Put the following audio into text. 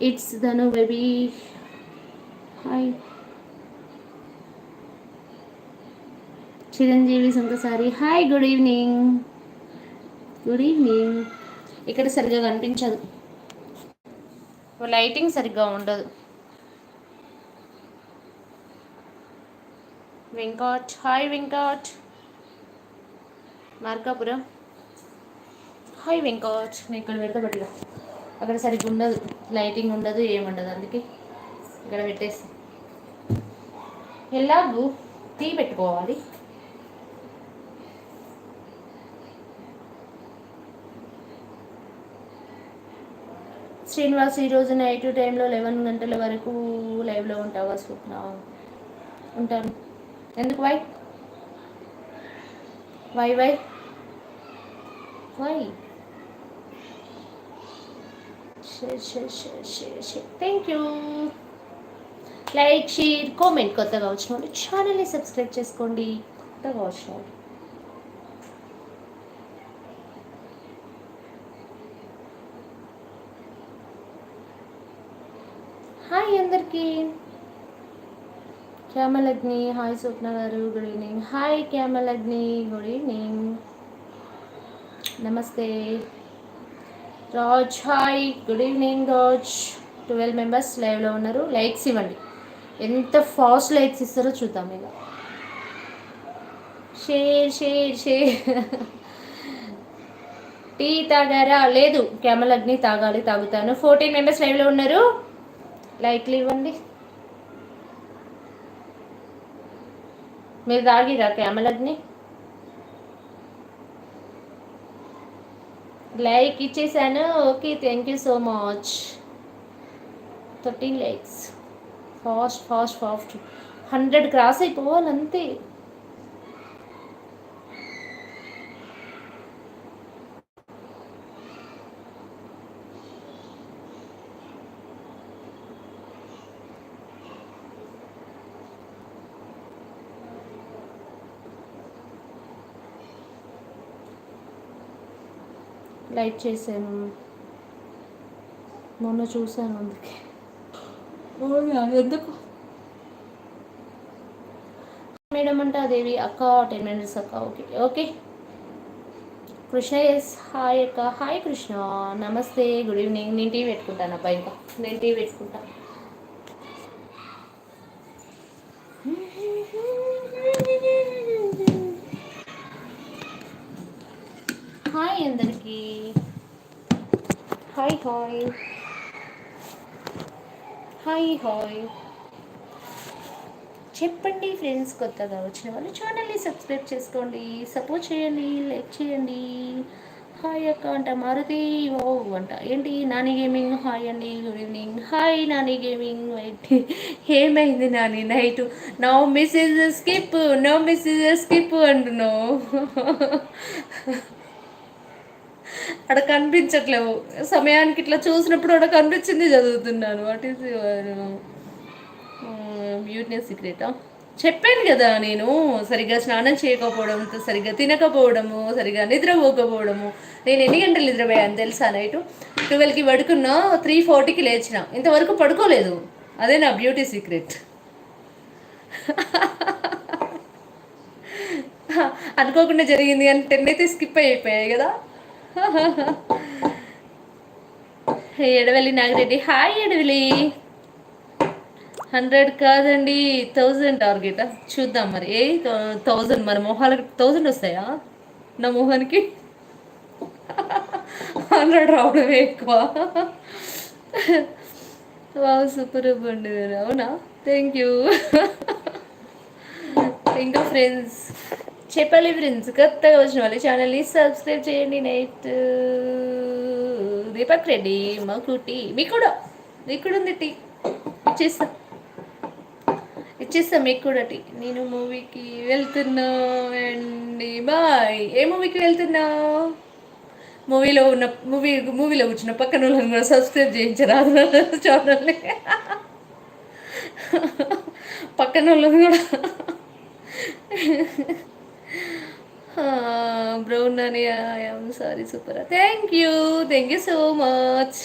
It's Dhanu baby. Hi Chiranjeevi Sunkasari. Hi good evening. Good evening. ఇక్కడ సరిగ్గా కనిపించదు, లైటింగ్ సరిగ్గా ఉండదు. వెంకట్. హాయ్ వెంకట్. మార్కాపురం. హాయ్ వెంకట్. నేను ఇక్కడ పెడతా పట్టిగా, అక్కడ సరిగ్గా ఉండదు, లైటింగ్ ఉండదు, ఏముండదు, అందుకే ఇక్కడ పెట్టేసి ఎలాగూ టీ పెట్టుకోవాలి. శ్రీనివాస్, ఈరోజు నైట్ టైంలో 11 గంటల వరకు లైవ్లో ఉంటావా స్వప్న? ఉంటాను. ఎందుకు? Why why why why? Thank you. Like, share, comment. కొత్తగా వచ్చిన వాళ్ళు ఛానల్ని సబ్స్క్రైబ్ చేసుకోండి. కొత్తగా వచ్చిన వాళ్ళు హాయ్ అందరికీ. క్యామలగ్ని. Hi Swapna garu, good evening. Hi క్యామలగ్ని, గుడ్ ఈవినింగ్. నమస్తే. Raj. Hi, good evening Raj. 12 members లైవ్లో ఉన్నారు. లైక్స్ ఇవ్వండి, ఎంత ఫాస్ట్ లైక్స్ ఇస్తారో చూద్దాం. ఇక షేర్ షేర్ షేర్. టీ తాగారా? లేదు క్యామలగ్ని, తాగాలి, తాగుతాను. 14 మెంబర్స్ లైవ్లో ఉన్నారు. లైక్లు ఇవ్వండి. మీరు తాగిరా క్యామలగ్ని? లైక్ ఇచ్చేసాను. Okay, thank you so much. 13 likes. Fast fast fast. 100 cross అయిపోవాలి అంతే. లైక్ చేశాను, మొన్న చూశాను, అందుకే. ఎందుకు మేడం అంట దేవి అక్క? 10 మినిట్స్ అక్క. Okay okay. Krishna. Yes. Hi అక్క. హాయ్ కృష్ణ. నమస్తే, గుడ్ ఈవినింగ్. నేను టీ పెట్టుకుంటాను అబ్బా, ఇంకా నేను టీ పెట్టుకుంటా. హాయ్ అందరికీ. Hi hi hi hi. చెప్పండి ఫ్రెండ్స్, కొత్తగా వచ్చిన వాళ్ళు ఛానల్ని సబ్స్క్రైబ్ చేసుకోండి, సపోర్ట్ చేయండి, లైక్ చేయండి. హాయ్ అక్క అంట. మారుతి ఓ అంట. ఏంటి నాని గేమింగ్? హాయ్ అండి, good evening. Hi Nani gaming. వైట్ ఏమైంది Nani night? No misses skip, no misses skip అంటున్నావు. అక్కడ కనిపించట్లేవు సమయానికి. ఇట్లా చూసినప్పుడు అక్కడ కనిపించింది చదువుతున్నాను. వాట్ ఈస్ బ్యూటీ సీక్రెటా? చెప్పాను కదా, నేను సరిగ్గా స్నానం చేయకపోవడం, సరిగ్గా తినకపోవడము, సరిగ్గా నిద్రపోకపోవడము. నేను ఎన్ని గంటలు నిద్రపోయాను తెలుసా? నైటు 12కి పడుకున్నా, 3:40కి లేచిన. ఇంతవరకు పడుకోలేదు. అదే నా బ్యూటీ సీక్రెట్. అనుకోకుండా జరిగింది కానీ 10 అయితే స్కిప్ అయిపోయాయి కదా. ఎడవెల్లి నాగిరెడ్డి. హాయ్ ఎడవెల్లి. 100 కాదండి, 1000 టార్గెట్. చూద్దాం మరి. 1000 మరి మొహాలకి 1000 వస్తాయా? నా మొహానికి 100 రావడమే ఎక్కువ. వావ్, సూపర్ బండి. అవునా? Thank you. ఇంకా ఫ్రెండ్స్ చెప్పాలి. ఫ్రెండ్స్ కొత్తగా వచ్చిన వాళ్ళు ఛానల్ని సబ్స్క్రైబ్ చేయండి. నైట్ దీపక్ రెడ్డి. మాకు టీ, మీకు కూడా ఉంది టీ. ఇచ్చేస్తా మీకు కూడా టీ. నేను మూవీకి వెళ్తున్నా అండి, బాయ్. ఏ మూవీకి వెళ్తున్నా? మూవీలో కూర్చున్న పక్కన వాళ్ళని కూడా సబ్స్క్రైబ్ చేయించరాదు ఛానల్ని. పక్కన వాళ్ళని కూడా. బ్రౌన్ అని. I'm sorry. Super. Thank you so much.